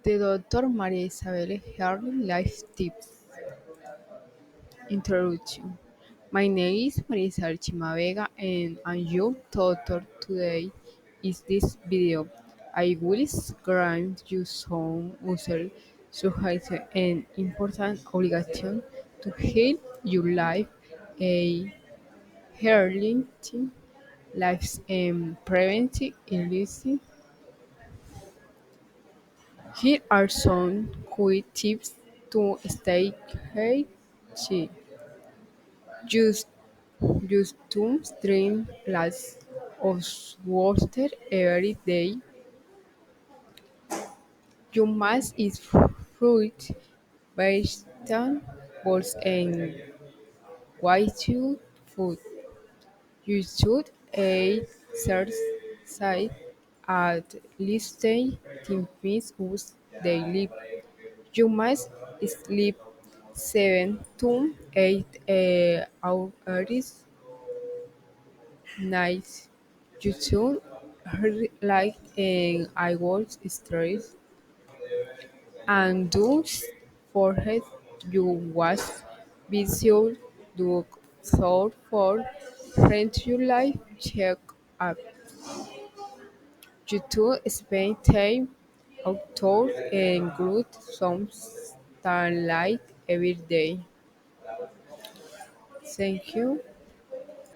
The Dr. Maria Isabel Harley Life Tips Introduction. My name is Maria Isabel Chimavega and I'm your tutor today. In this video, I will describe you some user suggestions and important obligation to help your life a healing lives and preventing illness. Here are some quick tips to stay healthy. Use use two drink glass of water every day. You must eat fruit, vegetables, and white food. You should exercise at least 10 minutes daily. You must sleep 7 to 8 hours night. You should like an hours stress and those forehead you wash visual do thought for friends you life check up. You to spend time outdoors and good some sunlight every day. Thank you.